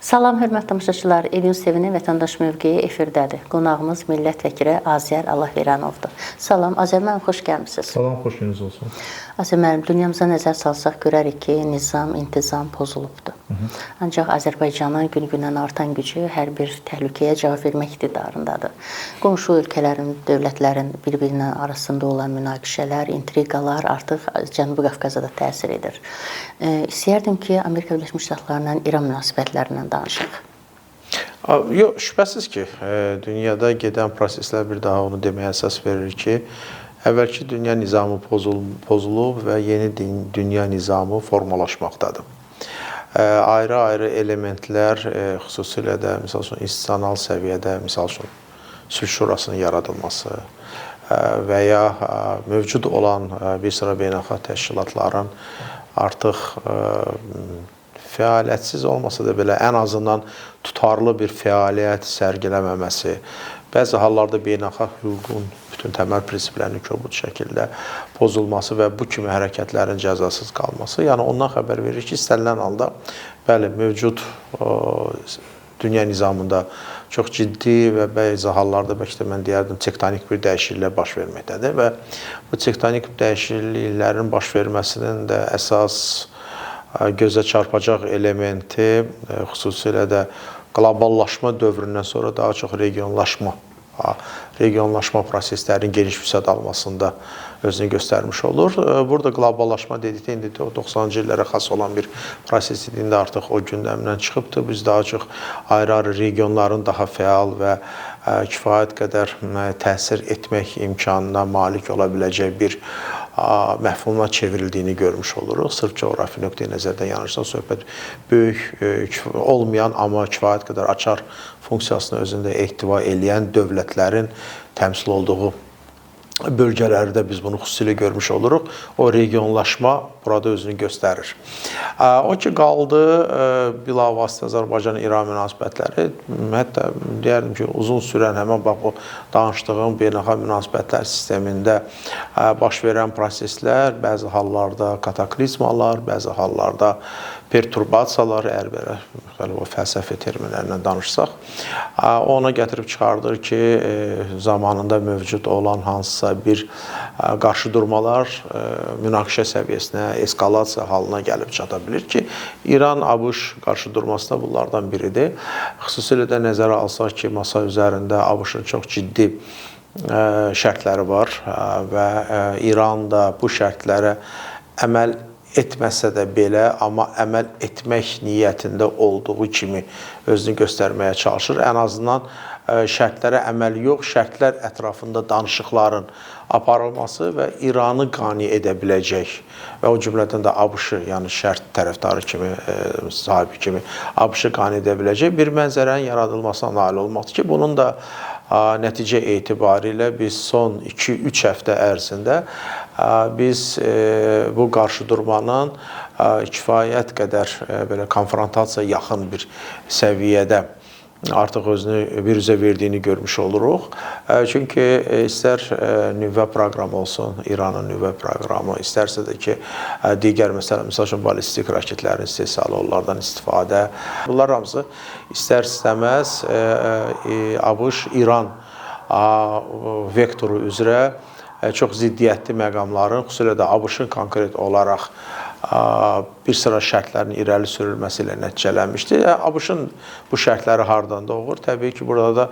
Salam, hörmətli tamaşaçılar. Elin Sevinin vətəndaş mövqeyi efirdədir. Qonağımız millət vəkili Azər Allahveranovdur. Salam, Azər müəllim, xoş gəlmisiniz. Salam, xoş gününüz olsun. Azər müəllim, dünyamıza nəzər salsaq görərik ki, nizam, intizam pozulubdur. Ancaq Azərbaycanın gün-gündən artan gücü hər bir təhlükəyə cavab vermək iqtidarındadır. Qonşu ölkələrin, dövlətlərin bir-birinin arasında olan münaqişələr, intriqalar artıq Cənubi Qafqaza da təsir edir. İstəyərdim ki, Amerika Birləşmiş Ştatlarla İran münasibətlərindən danışaq. Yox, şübhəsiz ki, dünyada gedən proseslər bir daha onu deməyə əsas verir ki, əvvəlki dünya nizamı pozulub və yeni dünya nizamı formalaşmaqdadır. Ayrı-ayrı elementlər, xüsusilə də misal üçün institusional səviyyədə, misal üçün Sülh Şurasının yaradılması və ya mövcud olan bir sıra beynəlxalq təşkilatların artıq fəaliyyətsiz olmasa da belə ən azından tutarlı bir fəaliyyət sərgiləməməsi, bəzi hallarda beynəlxalq hüququn bütün təməl prinsiplərinin kobud şəkildə pozulması və bu kimi hərəkətlərin cəzasız qalması, yəni ondan xəbər verir ki, istənilən halda bəli, mövcud dünya nizamında çox ciddi və bəzi hallarda bəlkə də mən deyərdim tektonik bir dəyişikliklər baş verməkdədir və bu tektonik dəyişikliklərin baş verməsinin də əsas gözə çarpacaq elementi xüsusilə də qloballaşma dövründən sonra daha çox regionlaşma proseslərinin geniş vüsət almasında özünü göstərmiş olur. Burada qloballaşma dedikdə indi 90-cı illərə xas olan bir proses idində artıq o gündəmdən çıxıbdır. Biz daha çox ayrı-ayrı regionların daha fəal və kifayət qədər təsir etmək imkanına malik ola biləcək bir məhfumla çevrildiyini görmüş oluruq. Sırf coğrafi nöqteyi nəzərdən yanaşsan, söhbət böyük olmayan, amma kifayət qədər açar funksiyasını özündə ehtiva eləyən dövlətlərin təmsil olduğu bölgələrdə biz bunu xüsusilə görmüş oluruq. O regionlaşma burada özünü göstərir. O ki, qaldı bilavasitə Azərbaycan-İran münasibətləri, hətta deyərdim ki, uzun sürən həmən bax o danışdığım beynəlxalq münasibətlər sistemində baş verən proseslər, bəzi hallarda kataklizmalar, bəzi hallarda perturbasiyalar, əgər belə müxtəlif fəlsəfi terminlərlə danışsaq, ona gətirib çıxardır ki, zamanında mövcud olan hansısa bir qarşıdurmalar münaqişə səviyyəsinə, eskalasiya halına gəlib çata bilir ki, İran-ABŞ qarşıdurması da bunlardan biridir. Xüsusilə də nəzərə alsaq ki, masa üzərində ABŞ-ın çox ciddi şərtləri var və İran da bu şərtlərə əməl etməsə də belə, amma əməl etmək niyyətində olduğu kimi özünü göstərməyə çalışır. Ən azından şərtlərə əməl yox, şərtlər ətrafında danışıqların aparılması və İranı qane edə biləcək və o cümlədən də ABŞ-ı, yəni şərt tərəfdarı kimi, sahibi kimi ABŞ-ı qane edə biləcək bir mənzərənin yaradılmasına nail olmaqdır ki, bunun da nəticə etibarilə biz son 2-3 həftə ərzində biz bu qarşıdurmanın kifayət qədər belə konfrontasiya yaxın bir səviyyədə artıq özünü bir üzə verdiyini görmüş oluruq. Çünki istər nüvə proqramı olsun, İranın nüvə proqramı, istərsə də ki, digər məsələ, misal üçün ballistik raketlərin istehsalı, onlardan istifadə. Bunlar hamısı istər-istəməz ABŞ-İran vektoru üzrə çox ziddiyyətli məqamların, xüsusilə də ABŞ-ın konkret olaraq bir sıra şərtlərin irəli sürülməsi ilə nəticələnmişdir. ABŞ-ın bu şərtləri hardan doğur? Təbii ki, burada da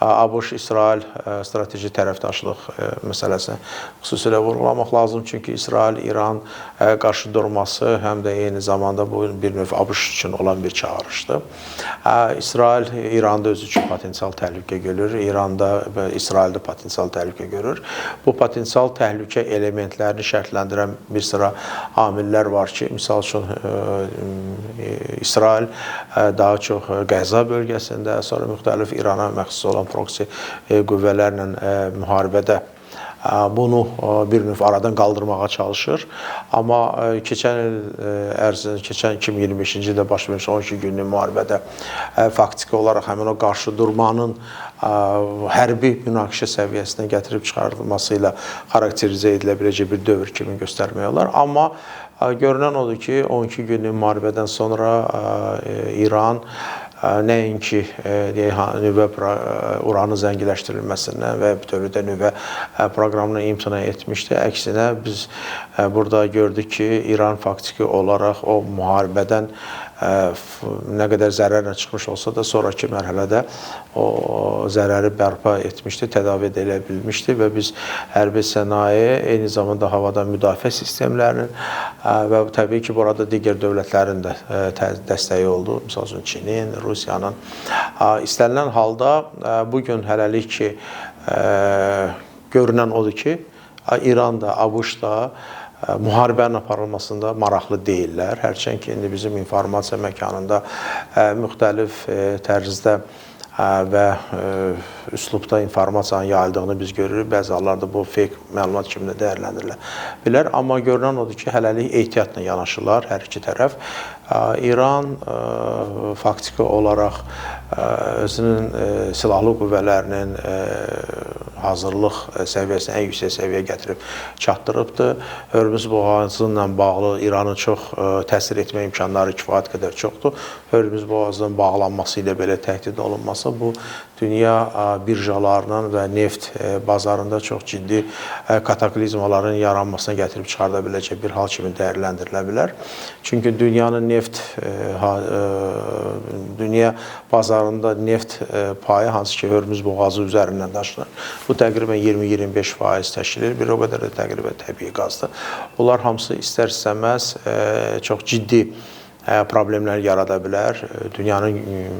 ABŞ-İsrail strateji tərəfdaşlıq məsələsini xüsusilə vurğulamaq lazım. Çünki İsrail-İran qarşıdurması həm də eyni zamanda bu bir növ ABŞ üçün olan bir çağırışdır. İsrail İranda özü üçün potensial təhlükə görür, İranda və İsraildə potensial təhlükə görür. Bu potensial təhlükə elementlərini şərtləndirən bir sıra amillər var ki, misal üçün İsrail daha çox Qəzza bölgəsində, sonra müxtəlif İrana məxsus olan proksi qüvvələrlə müharibədə bunu bir növ aradan qaldırmağa çalışır. Amma keçən il ərzində, keçən 2025-ci ildə baş vermiş 12 günlük müharibədə faktiki olaraq həmin o qarşıdurmanın hərbi münaqişə səviyyəsinə gətirib çıxarılması ilə xarakterizə edilə biləcək bir dövr kimi göstərmək olar. Amma görünən odur ki, 12 günlük müharibədən sonra İran nəinki nüvə uranı zəngiləşdirilməsindən və bütövlükdə nüvə proqramına imtina etmişdi. Əksinə biz burada gördük ki, İran faktiki olaraq o müharibədən nə qədər zərərlə çıxmış olsa da sonraki mərhələdə o zərəri bərpa etmişdi, tədavi edilə bilmişdi və biz hərbi sənaye, eyni zamanda havadan müdafiə sistemlərinin və təbii ki, burada digər dövlətlərin də dəstəyi oldu. Misal üçün Çinin, Rusiyanın. İstənilən halda bugün hələlik ki, görünən odur ki, İran da, ABŞ da müharibənin aparılmasında maraqlı deyirlər. Hərçənd ki, indi bizim informasiya məkanında müxtəlif tərzdə və üslubda informasiyanın yayıldığını biz görürük. Bəzi hallarda bu fake məlumat kimi də dəyərləndirilə bilər. Amma görünən odur ki, hələlik ehtiyatla yanaşırlar hər iki tərəf. İran faktiki olaraq özünün silahlı qüvvələrinin hazırlıq səviyyəsini ən yüksək səviyyəyə gətirib çatdırıbdır. Hörmüz boğazı ilə bağlı İranın çox təsir etmə imkanları kifayət qədər çoxdur. Hörmüz boğazının bağlanması ilə belə təhdid olunması bu dünya birjalarının və neft bazarında çox ciddi kataklizmaların yaranmasına gətirib çıxarda biləcək bir hal kimi dəyərləndirilə bilər. Çünki dünyanın dünya bazarında neft payı, hansı ki Hörmüz boğazı üzərindən daşınır, bu təqribən 20-25% təşkil edir. Bir o qədər də təqribən təbii qazdır. Bunlar hamısı istər-istəməz çox ciddi problemlər yarada bilər dünyanın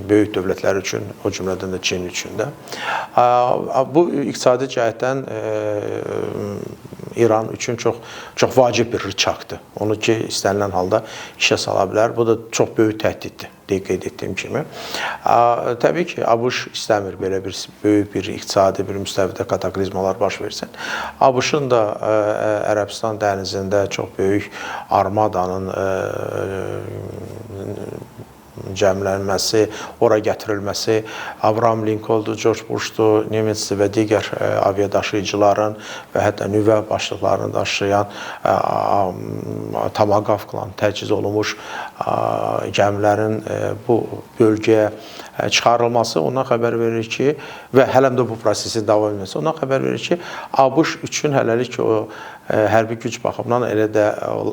böyük dövlətləri üçün, o cümlədən də Çin üçün də. Bu iqtisadi cəhətdən İran üçün çox vacib bir rıçaqdır. Onu ki, istənilən halda işə sala bilər. Bu da çox böyük təhdiddir, qeyd etdiyim kimi. Təbii ki, ABŞ istəmir belə bir böyük bir iqtisadi, bir müstəvidə kataklizmalar baş versin. ABŞ-ın da Ərəbistan dənizində çox böyük armadanın cəmlənməsi, ora gətirilməsi, Abraham Lincoln'dur, George Bush'dur, Nimitz və digər aviadaşıyıcıların və hətta nüvə başlıqlarını daşıyan Tomahawk'la təchiz olunmuş gəmilərin bu bölgəyə çıxarılması ondan xəbər verir ki, və hələm də bu prosesin davam etməsi ondan xəbər verir ki, ABŞ üçün hələlik o hərbi güc baxımından elə də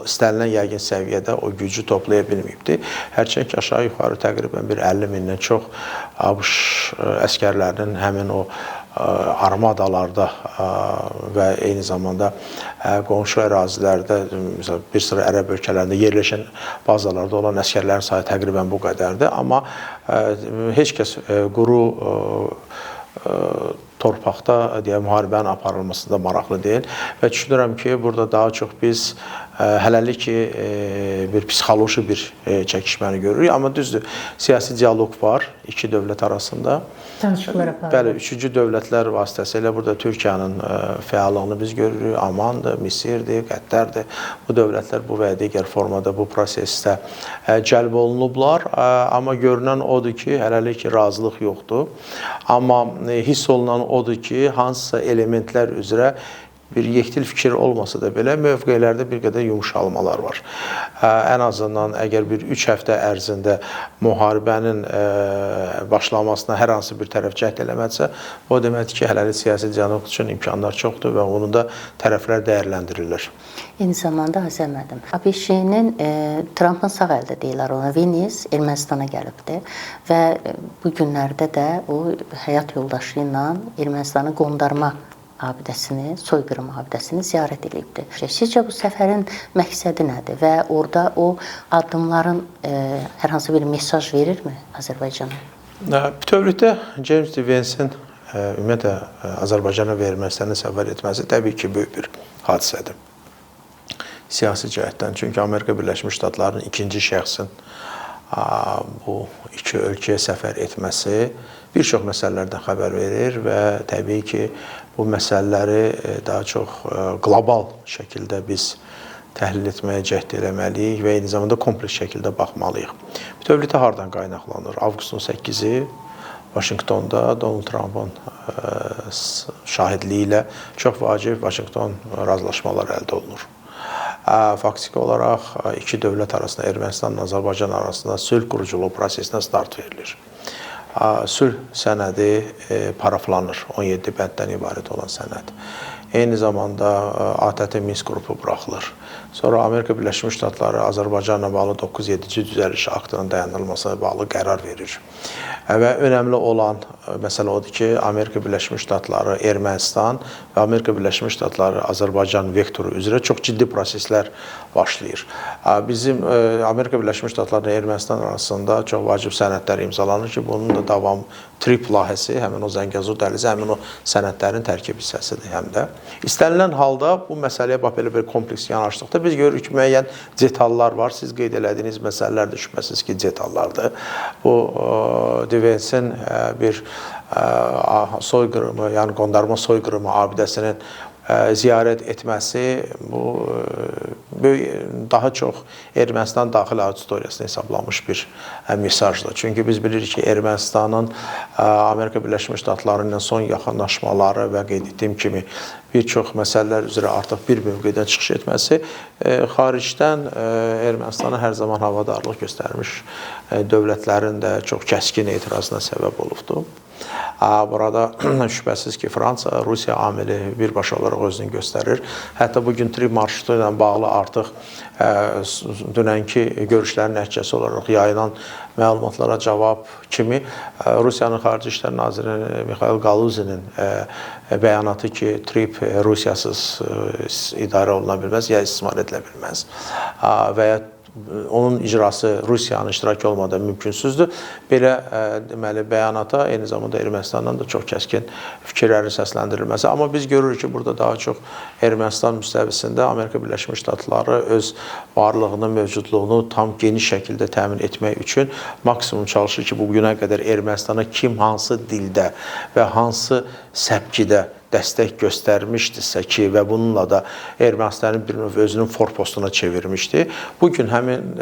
istənilən yəqin səviyyədə o gücü toplaya bilməyibdir. Hərçənd ki, aşağı-yuxarı təqribən bir 50 mindən çox ABŞ əskərlərinin həmin o armadalarda və eyni zamanda qonşu ərazilərdə, məsələn, bir sıra ərəb ölkələrində yerləşən bazalarda olan əskərlərin sayı təqribən bu qədərdir. Amma heç kəs quru torpaqda müharibənin aparılmasında maraqlı deyil və düşünürəm ki, burada daha çox biz hələlik ki, bir psixoloji bir çəkişməni görürük. Amma düzdür, siyasi dialoq var iki dövlət arasında. Danışıqlar aparılır. Bəli, üçüncü dövlətlər vasitəsilə burada Türkiyənin fəallığını biz görürük. Amandır, Misirdir, Qətərdir. Bu dövlətlər bu və digər formada bu prosesdə cəlb olunublar. Amma görünən odur ki, hələlik ki, razılıq yoxdur. Amma hiss olunan odur ki, hansısa elementlər üzrə bir yektil fikir olmasa da belə mövqelərdə bir qədər yumuşalmalar var. Ən azından əgər bir 3 həftə ərzində müharibənin başlamasına hər hansı bir tərəf cəhd eləmədisə, o deməkdir ki, hələlik siyasi dialoq üçün imkanlar çoxdur və onu da tərəflər dəyərləndirirlər. Eyni zamanda Azərmədim, ABŞ-nin Trumpın sağ əldə deyirlər ona, Venice Ermənistana gəlibdir və bu günlərdə də o həyat yoldaşı ilə Ermənistanı qondarma abidəsini, soyqırım abidəsini ziyarət edibdir. Sizcə bu səfərin məqsədi nədir və orada o addımların hər hansı bir mesaj verirmi Azərbaycana? Bütövlükdə James D. Vance'in ümumiyyətlə Azərbaycana və Ermənistana səfər etməsi təbii ki, böyük bir hadisədir. Siyasi cəhətdən, çünki Amerika Birləşmiş Ştatlarının ikinci şəxsin bu iki ölkəyə səfər etməsi bir çox məsələlərdən xəbər verir və təbii ki, bu məsələləri daha çox qlobal şəkildə biz təhlil etməyə cəhd eləməliyik və eyni zamanda kompleks şəkildə baxmalıyıq. Bütövlükdə hardan qaynaqlanır? Avqustun 8-i Vaşinqtonda Donald Trumpın şahidliyi ilə çox vacib Vaşinqton razılaşmaları əldə olunur. Faktiki olaraq iki dövlət arasında, Ermənistan və Azərbaycan arasında sülh quruculuğu prosesinə start verilir. sülh sənədi paraflanır. 17 bənddən ibarət olan sənəd. Eyni zamanda ATƏT Minsk qrupu buraxılır. Sonra Amerika Birləşmiş Ştatları Azərbaycanla bağlı 9-7-ci düzəliş aktının dayandırılmasına bağlı qərar verir. Və önəmli olan məsələ odur ki, Amerika Birləşmiş Ştatları Ermənistan və Amerika Birləşmiş Ştatları Azərbaycan vektoru üzrə çox ciddi proseslər başlayır. Bizim Amerika Birləşmiş Ştatları və Ermənistan arasında çox vacib sənədlər imzalanır ki, bunun da davam TRIP layihəsi, həmin o Zəngəzur dəhlizi, həmin o sənədlərin tərkib hissəsidir həm də. İstənilən halda bu məsələyə belə bir kompleks yanaşdıqda biz görürük ki, müəyyən detallar var. Siz qeyd elədiyiniz məsələlər də şübhəsiz ki, detallardır. Bu Devensin bir soyqırımı, yəni qondarma soyqırımı abidəsinin ziyarət etməsi bu daha çox Ermənistan daxili auditoriyasına hesablanmış bir mesajdır. Çünki biz bilirik ki, Ermənistanın Amerika Birləşmiş Ştatları ilə son yaxınlaşmaları və qeyd etdiyim kimi bir çox məsələlər üzrə artıq bir mövqedən çıxış etməsi xaricdən Ermənistana hər zaman havadarlıq göstərmiş dövlətlərin də çox kəskin etirazına səbəb olubdur. Burada şübhəsiz ki, Fransa, Rusiya amili birbaşa olaraq özünü göstərir. Hətta bugün TRIP marşrutu ilə bağlı artıq dünənki görüşlərin nəticəsi olaraq yayılan məlumatlara cavab kimi Rusiyanın Xarici İşlər Naziri Mikhail Galuzinin bəyanatı ki, TRIP Rusiyasız idarə oluna bilməz, ya istismar edilə bilməz və ya onun icrası Rusiyanın iştirakı olmadan mümkünsüzdür. Belə deməli bəyanata eyni zamanda Ermənistandan da çox kəskin fikirlərin səsləndirilməsi. Amma biz görürük ki, burada daha çox Ermənistan müstəvisində Amerika Birləşmiş Ştatları öz varlığını, mövcudluğunu tam geniş şəkildə təmin etmək üçün maksimum çalışır ki, bu günə qədər Ermənistana kim hansı dildə və hansı səpkidə dəstək göstərmişdirsə ki, və bununla da Ermənistanın bir növ özünün forpostuna çevirmişdi. Bugün həmin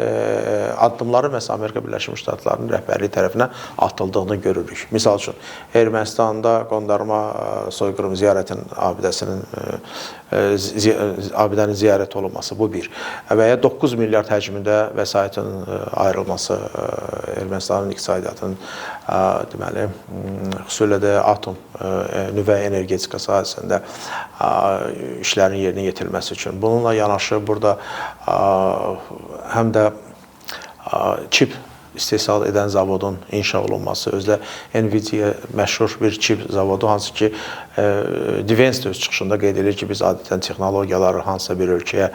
addımları məhz Amerika Birləşmiş Ştatlarının rəhbərliyi tərəfindən atıldığını görürük. Misal üçün, Ermənistanda qondarma soyqırım ziyarətin abidənin ziyarət olunması bu bir. Və ya 9 milyard həcmində vəsaitin ayrılması Ermənistanın iqtisadiyyatının deməli, xüsusilə də atom nüvə energetika sahəsində işlərin yerinə yetirilməsi üçün. Bununla yanaşı burada həm də çip istehsal edən zavodun inşa olunması, özdə NVIDIA məşhur bir çip zavodu, hansı ki, Defense öz çıxışında qeyd edir ki, biz adətən texnologiyaları hansısa bir ölkəyə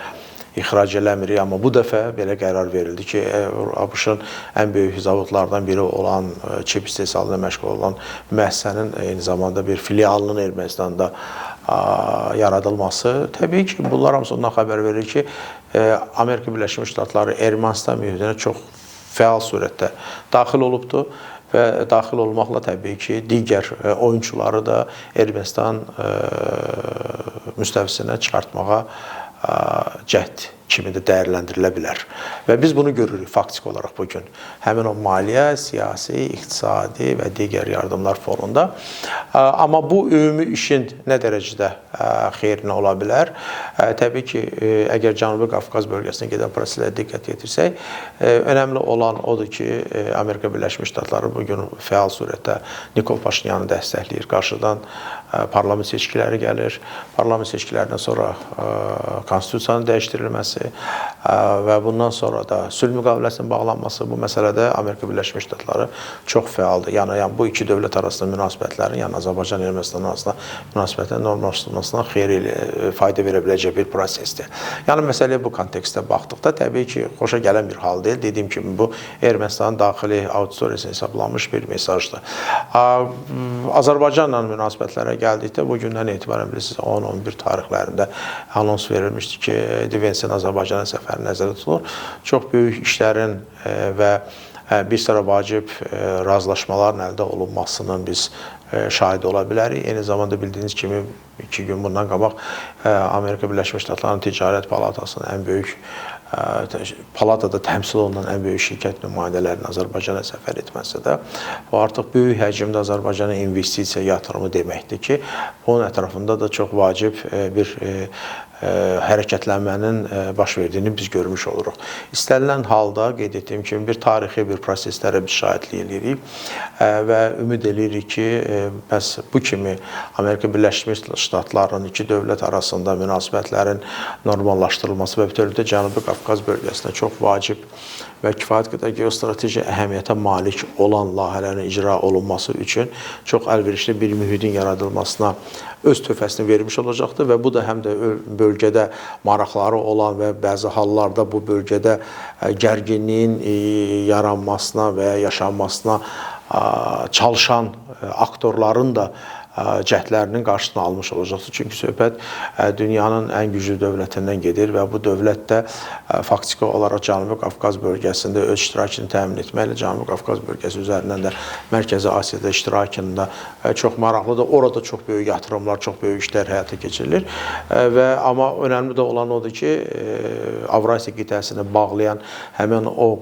ixrac eləmirik, amma bu dəfə belə qərar verildi ki, ABŞ-ın ən böyük zavodlardan biri olan, çip istehsalına məşğul olan müəssisənin eyni zamanda bir filialının Ermənistanda yaradılması, təbii ki, bunlar hamısı ondan xəbər verir ki, Amerika Birləşmiş Ştatları Ermənistan mühitinə çox fəal surətdə daxil olubdur və daxil olmaqla təbii ki, digər oyunçuları da Ermənistan müstəvisinə çıxartmağa cəhd kimi də dəyərləndirilə bilər. Və biz bunu görürük faktiki olaraq bugün. Həmin o maliyyə, siyasi, iqtisadi və digər yardımlar fonunda. Amma bu ümumi işin nə dərəcədə xeyrinə ola bilər? Təbii ki, əgər Cənubi Qafqaz bölgəsinə gedən proseslərə diqqət yetirsək, önəmli olan odur ki, Amerika Birləşmiş Ştatları bugün fəal surətdə Nikol Paşinyanı dəstəkləyir. Qarşıdan parlament seçkiləri gəlir. Parlament seçkilərindən sonra konstitusiyanın dəyişdirilməsi və bundan sonra da sülh müqaviləsinin bağlanması bu məsələdə Amerika Birləşmiş Ştatları çox fəaldır. Yəni bu iki dövlət arasında münasibətlərin, yəni Azərbaycan Ermənistan arasında münasibətlərin normallaşdırılmasına xeyli fayda verə biləcək bir prosesdir. Yəni məsələyə bu kontekstdə baxdıqda təbii ki, xoşa gələn bir hal deyil. Dediyim kimi bu Ermənistanın daxili auditoriyasına hesablanmış bir mesajdır. Azərbaycanla münasibətlərə gəldikdə bu gündən etibarən bilirsiniz 10-11 tarixlərində anons verilmişdi ki, Devensin Azərbaycana səfəri nəzərdə tutulur. Çox böyük işlərin və bir sıra vacib razılaşmaların əldə olunmasının biz şahidi ola bilərik. Eyni zamanda bildiyiniz kimi 2 gün bundan qabaq Amerika Birləşmiş Ştatlarının Ticarət Palatasının ən böyük palatada təmsil olunan ən böyük şirkət nümayəndələrinin Azərbaycana səfər etməsi də o artıq böyük həcmdə Azərbaycana investisiya yatırımı deməkdir ki, onun ətrafında da çox vacib bir hərəkətlənmənin baş verdiyini biz görmüş oluruq. İstənilən halda qeyd etdiyim kimi bir tarixi bir proseslərə biz şahidlik edirik və ümid edirik ki, bəs bu kimi Amerika Birləşmiş Ştatlarının iki dövlət arasında münasibətlərin normallaşdırılması və bütövlükdə Cənubi Qafqaz bölgəsində çox vacib və kifayət qədər geostrateji əhəmiyyətə malik olan layihələrin icra olunması üçün çox əlverişli bir mühitin yaradılmasına öz töhfəsini vermiş olacaqdır və bu da həm də bölgədə maraqları olan və bəzi hallarda bu bölgədə gərginliyin yaranmasına və ya yaşanmasına çalışan aktorların da cəhdlərinin qarşısını almış olacaqdır. Çünki söhbət dünyanın ən güclü dövlətindən gedir və bu dövlət də faktiki olaraq Cənubi Qafqaz bölgəsində öz iştirakını təmin etməklə Cənubi Qafqaz bölgəsi üzərindən də Mərkəzi Asiyada iştirakını da çox maraqlıdır. Orada çox böyük yatırımlar, çox böyük işlər həyata keçirilir amma önəmli də olan odur ki, Avrasiya qitəsini bağlayan həmin o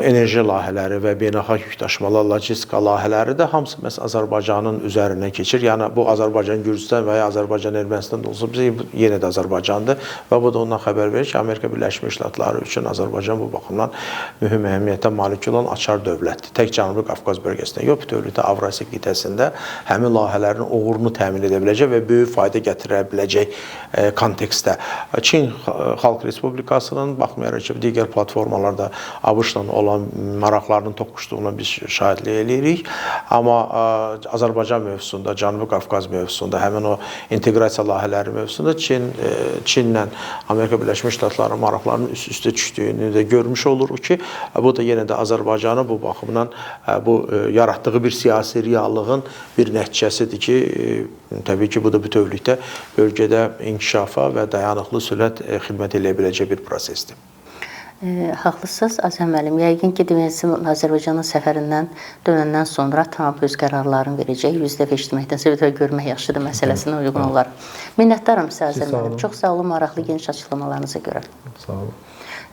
enerji layihələri və beynəlxalq yükdaşımalar, logistika layihələri də hamısı məhz Azərbaycanın üzərindən keçir. Yəni bu Azərbaycan, Gürcüstan və ya Azərbaycan, Ermənistan da olsa bizə yenə də Azərbaycandır və bu da ondan xəbər verir ki, Amerika Birləşmiş Ştatları üçün Azərbaycan bu baxımdan mühüm əhəmiyyətə malik olan açar dövlətdir. Tək Cənubi Qafqaz bölgəsində yox, bütövlükdə Avrasiya qitəsində həmin layihələrin uğurunu təmin edə biləcək və böyük fayda gətirə biləcək kontekstdə. Çin Xalq Respublikasının baxmayaraq ki, digər platformalarda ABŞ-la olan maraqlarının toqquşduğuna biz şahidlik edirik. Amma Azərbaycan mövzusunda, Cənubi Qafqaz mövzusunda, həmin o inteqrasiya layihələri mövzusunda Çinlə Amerika Birləşmiş Ştatları maraqlarının üst-üstə düşdüyünü də görmüş oluruq ki, bu da yenə də Azərbaycanı bu baxımdan bu yaratdığı bir siyasi reallığın bir nəticəsidir ki, təbii ki, bu da bütövlükdə bölgədə inkişafa və dayanıqlı sülhət xidmət edə biləcək bir prosesdir. Haqlısınız Azəm müəllim. Yəqin ki, Azərbaycanın səfərindən dönəndən sonra Trump öz qərarlarını verəcək. 100 dəfə eşitməkdənsə bir də görmək yaxşıdır məsələsinə uyğun olaraq. Minnətdaram sizə Azəm müəllim. Çox sağ olun, maraqlı geniş açıqlamalarınıza görə. Sağ olun.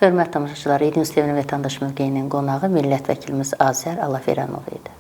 Hörmətli tamaşaçılar, Edirnes TV-nin vətəndaş mövqeyinin qonağı millət vəkilimiz Azər Allaferanov idi.